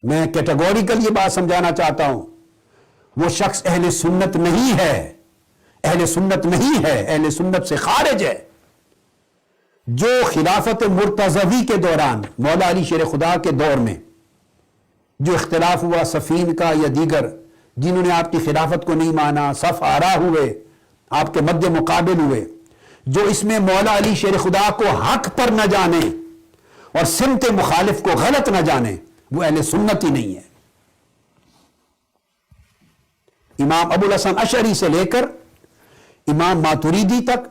میں کیٹیگوریکل یہ بات سمجھانا چاہتا ہوں، وہ شخص اہل سنت نہیں ہے، اہل سنت نہیں ہے، اہل سنت سے خارج ہے، جو خلافت مرتضوی کے دوران مولا علی شیر خدا کے دور میں جو اختلاف ہوا صفین کا یا دیگر جنہوں نے آپ کی خلافت کو نہیں مانا، صف آرا ہوئے، آپ کے مد مقابل ہوئے، جو اس میں مولا علی شیر خدا کو حق پر نہ جانے اور سمت مخالف کو غلط نہ جانے، وہ اہل سنت ہی نہیں ہے۔ امام ابو الحسن اشعری سے لے کر امام ماتریدی تک،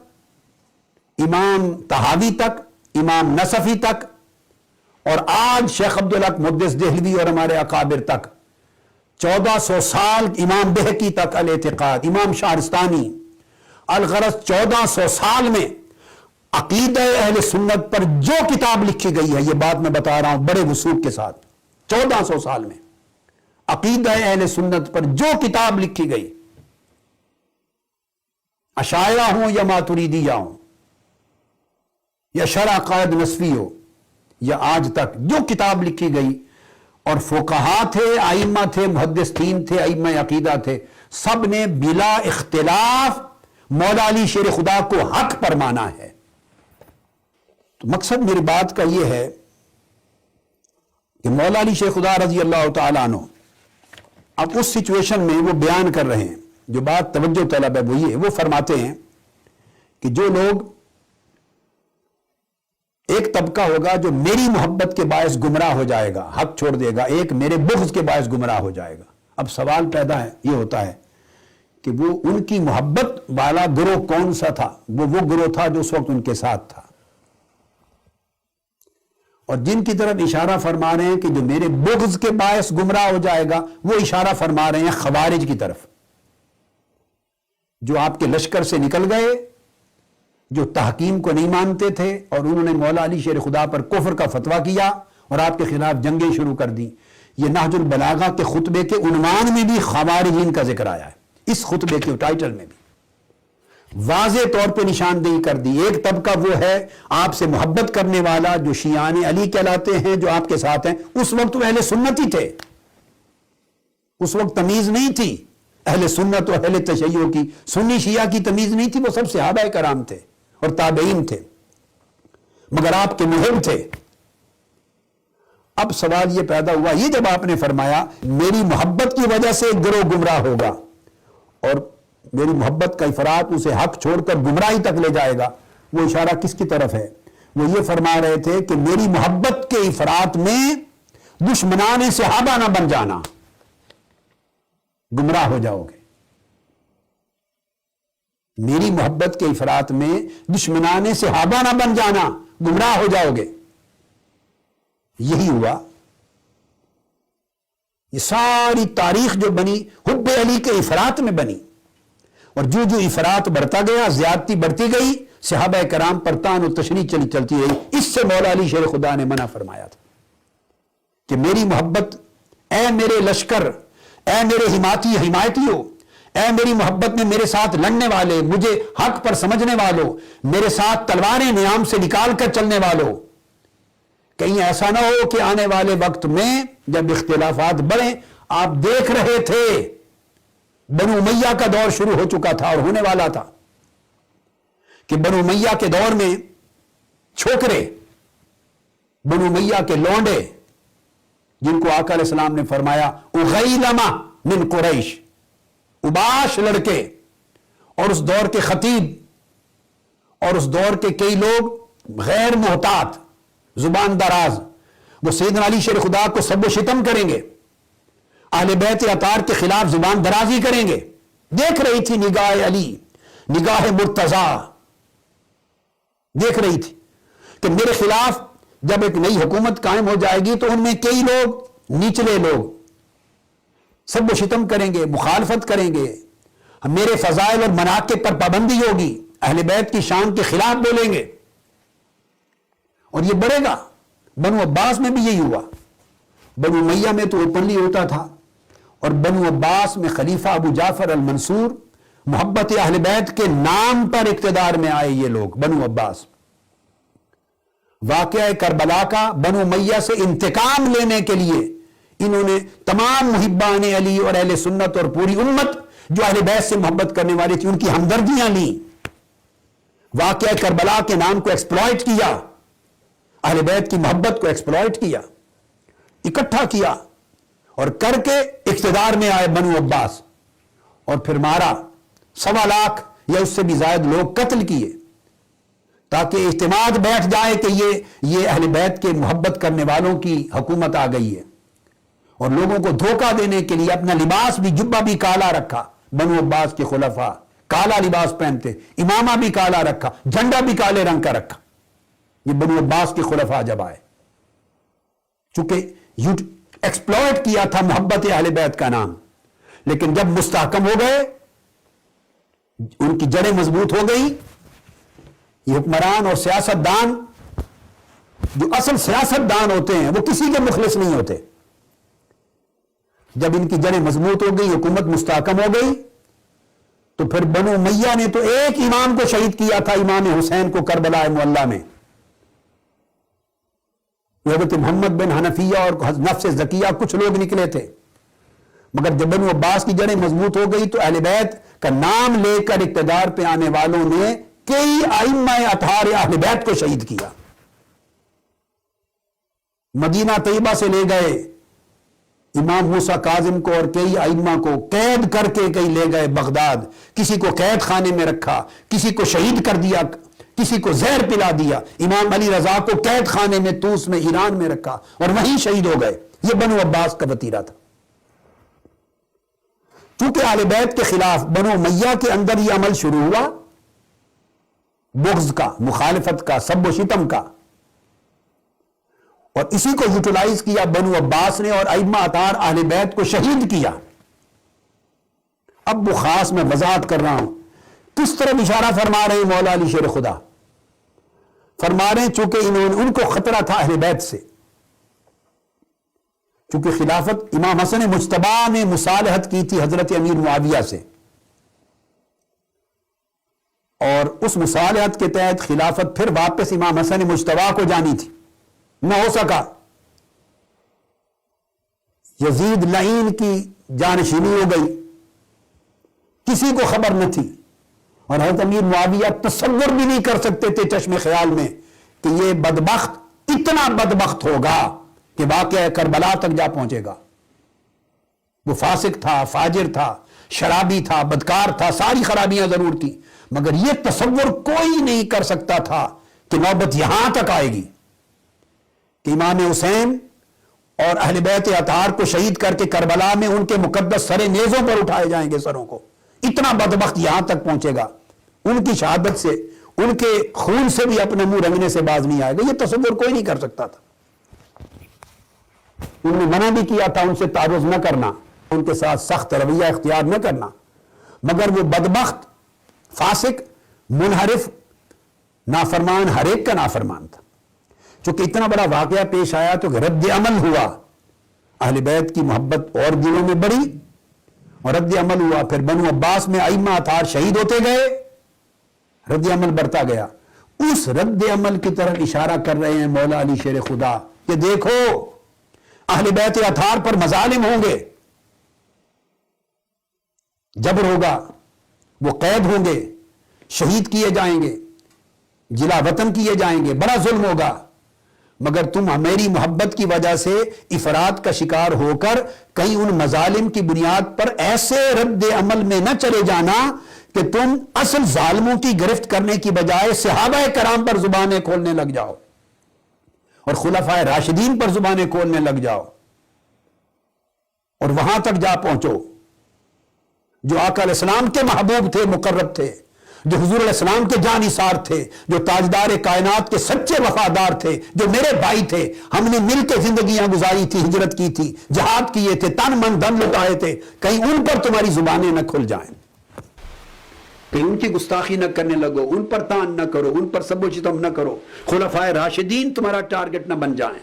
امام طحاوی تک، امام نصفی تک، اور آج شیخ عبدالحق محدث دہلوی اور ہمارے اکابر تک، 1400 سال امام بہقی تک الاعتقاد، امام شہرستانی، الغرض 1400 سال میں عقیدہ اہل سنت پر جو کتاب لکھی گئی ہے، یہ بات میں بتا رہا ہوں بڑے وثوق کے ساتھ، 1400 سال میں عقیدہ اہل سنت پر جو کتاب لکھی گئی، اشاعرہ ہوں یا ماتریدیہ ہوں یا شرح عقائد نسوی ہو، یا آج تک جو کتاب لکھی گئی، اور فقہا تھے، ائمہ تھے، محدثین تھے، ائمہ عقیدہ تھے، سب نے بلا اختلاف مولا علی شیر خدا کو حق پر مانا ہے۔ تو مقصد میری بات کا یہ ہے کہ مولا علی شیر خدا رضی اللہ تعالیٰ عنہ اب اس سچویشن میں وہ بیان کر رہے ہیں، جو بات توجہ طلب ہے وہ یہ ہے، وہ فرماتے ہیں کہ جو لوگ، ایک طبقہ ہوگا جو میری محبت کے باعث گمراہ ہو جائے گا، حق چھوڑ دے گا، ایک میرے بغض کے باعث گمراہ ہو جائے گا۔ اب سوال پیدا ہے، یہ ہوتا ہے کہ وہ ان کی محبت والا گروہ کون سا تھا؟ وہ گروہ تھا جو اس وقت ان کے ساتھ تھا، اور جن کی طرف اشارہ فرما رہے ہیں کہ جو میرے بغض کے باعث گمراہ ہو جائے گا، وہ اشارہ فرما رہے ہیں خوارج کی طرف، جو آپ کے لشکر سے نکل گئے، جو تحکیم کو نہیں مانتے تھے، اور انہوں نے مولا علی شیر خدا پر کفر کا فتویٰ کیا اور آپ کے خلاف جنگیں شروع کر دی۔ یہ نہج البلاغہ کے خطبے کے عنوان میں بھی خوارجین کا ذکر آیا ہے، اس خطبے کے ٹائٹل میں بھی واضح طور پہ نشاندہی کر دی۔ ایک طبقہ وہ ہے آپ سے محبت کرنے والا، جو شیعان علی کہلاتے ہیں، جو آپ کے ساتھ ہیں، اس وقت وہ اہل سنت ہی تھے، اس وقت تمیز نہیں تھی اہل سنت و اہل تشیع کی، سنی شیعہ کی تمیز نہیں تھی، وہ سب صحابہ کرام تھے اور تابعین تھے، مگر آپ کے محب تھے۔ اب سوال یہ پیدا ہوا، یہ جب آپ نے فرمایا میری محبت کی وجہ سے ایک گروہ گمراہ ہوگا اور میری محبت کا افراط اسے حق چھوڑ کر گمراہی تک لے جائے گا، وہ اشارہ کس کی طرف ہے؟ وہ یہ فرما رہے تھے کہ میری محبت کے افراط میں دشمنان صحابہ نہ بن جانا، گمراہ ہو جاؤ گے۔ میری محبت کے افراط میں دشمنان صحابہ نہ بن جانا، گمراہ ہو جاؤ گے۔ یہی ہوا، یہ ساری تاریخ جو بنی حب علی کے افراط میں بنی، اور جو جو افراط بڑھتا گیا، زیادتی بڑھتی گئی، صحابہ کرام پر طعن و تشریح چلتی رہی۔ اس سے مولا علی شیر خدا نے منع فرمایا تھا کہ میری محبت، اے میرے لشکر، اے میرے حمایتیوں، اے میری محبت میں میرے ساتھ لڑنے والے، مجھے حق پر سمجھنے والوں، میرے ساتھ تلواریں نیام سے نکال کر چلنے والوں، کہیں ایسا نہ ہو کہ آنے والے وقت میں جب اختلافات بڑھیں، آپ دیکھ رہے تھے بنو امیہ کا دور شروع ہو چکا تھا اور ہونے والا تھا، کہ بنو امیہ کے دور میں چھوکرے، بنو امیہ کے لونڈے، جن کو آقا علیہ السلام نے فرمایا اغیلمہ من قریش، اباش لڑکے، اور اس دور کے خطیب اور اس دور کے کئی لوگ غیر محتاط، زبان دراز، وہ سیدنا علی شیر خدا کو سب و شتم کریں گے، اہل بیت اطہار کے خلاف زبان درازی کریں گے۔ دیکھ رہی تھی نگاہ علی، نگاہ مرتضیٰ دیکھ رہی تھی کہ میرے خلاف جب ایک نئی حکومت قائم ہو جائے گی تو ان میں کئی لوگ، نیچلے لوگ، سب و شتم کریں گے، مخالفت کریں گے، میرے فضائل اور مناقب پر پابندی ہوگی، اہل بیت کی شان کے خلاف بولیں گے، اور یہ بڑھے گا۔ بنو عباس میں بھی یہی ہوا، بنو امیہ میں تو اوپنلی ہوتا تھا، اور بنو عباس میں خلیفہ ابو جعفر المنصور محبت اہل بیت کے نام پر اقتدار میں آئے یہ لوگ، بنو عباس۔ واقعہ کربلا کا بنو امیہ سے انتقام لینے کے لیے انہوں نے تمام محبان علی اور اہل سنت اور پوری امت جو اہل بیت سے محبت کرنے والی تھی ان کی ہمدردیاں لیں، واقعہ کربلا کے نام کو ایکسپلائٹ کیا، اہل بیت کی محبت کو ایکسپلائٹ کیا، اکٹھا کیا اور کر کے اقتدار میں آئے بنو عباس، اور پھر مارا، 1.25 لاکھ یا اس سے بھی زائد لوگ قتل کیے، تاکہ اعتماد بیٹھ جائے کہ یہ اہل بیت کے محبت کرنے والوں کی حکومت آ گئی ہے، اور لوگوں کو دھوکہ دینے کے لیے اپنا لباس بھی، جبہ بھی کالا رکھا، بنو عباس کے خلفاء کالا لباس پہنتے، امامہ بھی کالا رکھا، جھنڈا بھی کالے رنگ کا رکھا، یہ بنو عباس کے خلفاء جب آئے، چونکہ ایکسپلوئٹ کیا تھا محبت اہل بیت کا نام، لیکن جب مستحکم ہو گئے، ان کی جڑیں مضبوط ہو گئی، یہ حکمران اور سیاست دان جو اصل سیاست دان ہوتے ہیں وہ کسی کے مخلص نہیں ہوتے، جب ان کی جڑیں مضبوط ہو گئی، حکومت مستحکم ہو گئی، تو پھر بنو امیہ نے تو ایک امام کو شہید کیا تھا، امام حسین کو کربلا معلی میں، حضرت محمد بن حنفیہ اور نفس زکیہ کچھ لوگ نکلے تھے، مگر جب بنو عباس کی جڑیں مضبوط ہو گئی تو اہل بیت کا نام لے کر اقتدار پہ آنے والوں نے کئی ائمہ اطہار اہل بیت کو شہید کیا، مدینہ طیبہ سے لے گئے امام موسیٰ کاظم کو اور کئی ائمہ کو قید کر کے کئی لے گئے بغداد، کسی کو قید خانے میں رکھا، کسی کو شہید کر دیا، کسی کو زہر پلا دیا، امام علی رضا کو قید خانے میں طوس میں ایران میں رکھا اور وہیں شہید ہو گئے، یہ بنو عباس کا وتیرہ تھا۔ چونکہ اہل بیت کے خلاف بنو امیہ کے اندر یہ عمل شروع ہوا، بغض کا، مخالفت کا، سب و شتم کا، اور اسی کو یوٹیلائز کیا بنو عباس نے اور ائمہ اطہار اہل بیت کو شہید کیا۔ اب وہ خاص میں وضاحت کر رہا ہوں کس طرح اشارہ فرما رہے ہیں مولا علی شیر خدا، فرما رہے ہیں چونکہ ان کو خطرہ تھا اہل بیت سے، چونکہ خلافت امام حسن مجتبی نے مصالحت کی تھی حضرت امیر معاویہ سے، اور اس مصالحت کے تحت خلافت پھر واپس امام حسن مجتبی کو جانی تھی، نہ ہو سکا، یزید لعین کی جانشینی ہو گئی، کسی کو خبر نہ تھی، اور حضرت امیر معاویہ تصور بھی نہیں کر سکتے تھے چشم خیال میں کہ یہ بدبخت اتنا بدبخت ہوگا کہ واقعہ کربلا تک جا پہنچے گا۔ وہ فاسق تھا، فاجر تھا، شرابی تھا، بدکار تھا، ساری خرابیاں ضرور تھی، مگر یہ تصور کوئی نہیں کر سکتا تھا کہ نوبت یہاں تک آئے گی کہ امام حسین اور اہل بیت اطہار کو شہید کر کے کربلا میں ان کے مقدس سر نیزوں پر اٹھائے جائیں گے، سروں کو، اتنا بدبخت یہاں تک پہنچے گا، ان کی شہادت سے، ان کے خون سے بھی اپنا منہ رنگنے سے باز نہیں آئے گا، یہ تصور کوئی نہیں کر سکتا تھا۔ انہوں نے منع بھی کیا تھا ان سے تعرض نہ کرنا، ان کے ساتھ سخت رویہ اختیار نہ کرنا، مگر وہ بدبخت، فاسق، منحرف، نافرمان ہر ایک کا نافرمان تھا۔ چونکہ اتنا بڑا واقعہ پیش آیا تو رد عمل ہوا، اہل بیت کی محبت اور دلوں میں بڑھی اور رد عمل ہوا، پھر بنو عباس میں ائمہ اطہار شہید ہوتے گئے، رد عمل بڑھتا گیا۔ اس رد عمل کی طرف اشارہ کر رہے ہیں مولا علی شیر خدا کہ دیکھو اہل بیت اطہار پر مظالم ہوں گے، جبر ہوگا، وہ قید ہوں گے، شہید کیے جائیں گے، جلا وطن کیے جائیں گے، بڑا ظلم ہوگا، مگر تم میری محبت کی وجہ سے افراط کا شکار ہو کر کہیں ان مظالم کی بنیاد پر ایسے رد عمل میں نہ چلے جانا کہ تم اصل ظالموں کی گرفت کرنے کی بجائے صحابہ کرام پر زبانیں کھولنے لگ جاؤ اور خلفائے راشدین پر زبانیں کھولنے لگ جاؤ اور وہاں تک جا پہنچو جو آقا علیہ السلام کے محبوب تھے، مقرب تھے، جو حضور علیہ السلام کے جانثار تھے، جو تاجدار کائنات کے سچے وفادار تھے، جو میرے بھائی تھے، ہم نے مل کے زندگیاں گزاری تھی، ہجرت کی تھی، جہاد کیے تھے، تن من دھن لٹائے تھے، کہیں ان پر تمہاری زبانیں نہ کھل جائیں، کہیں ان کی گستاخی نہ کرنے لگو، ان پر تان نہ کرو، ان پر سب و شتم نہ کرو، خلفائے راشدین تمہارا ٹارگٹ نہ بن جائیں۔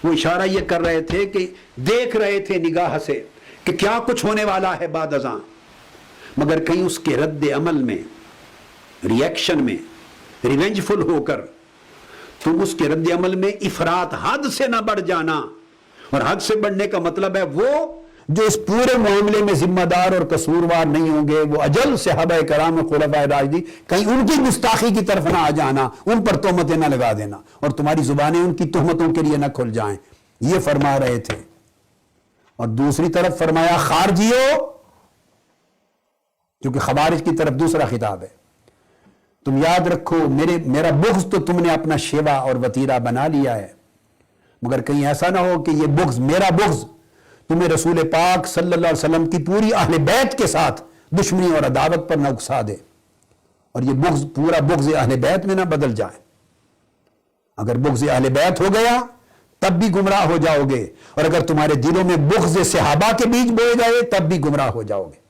وہ اشارہ یہ کر رہے تھے کہ دیکھ رہے تھے نگاہ سے کہ کیا کچھ ہونے والا ہے بعد ازاں، مگر کہیں اس کے رد عمل میں، ری ایکشن میں، ریونجفل ہو کر تم اس کے رد عمل میں افراط حد سے نہ بڑھ جانا اور حد سے بڑھنے کا مطلب ہے وہ جو اس پورے معاملے میں ذمہ دار اور قصوروار نہیں ہوں گے، وہ اجل صحابہ کرام اور خلفائے راشدین، کہیں ان کی گستاخی کی طرف نہ آ جانا، ان پر تہمتیں نہ لگا دینا اور تمہاری زبانیں ان کی تہمتوں کے لیے نہ کھل جائیں، یہ فرما رہے تھے۔ اور دوسری طرف فرمایا خارجیو، کیونکہ خوارج کی طرف دوسرا خطاب ہے، تم یاد رکھو میرا بغض تو تم نے اپنا شیوا اور وتیرہ بنا لیا ہے، مگر کہیں ایسا نہ ہو کہ یہ بغض، میرا بغض، تمہیں رسول پاک صلی اللہ علیہ وسلم کی پوری اہل بیت کے ساتھ دشمنی اور عداوت پر نہ اکسا دے، اور یہ بغض پورا بغض اہل بیت میں نہ بدل جائے۔ اگر بغض اہل بیت ہو گیا تب بھی گمراہ ہو جاؤ گے، اور اگر تمہارے دلوں میں بغض صحابہ کے بیج بوئے گئے تب بھی گمراہ ہو جاؤ گے۔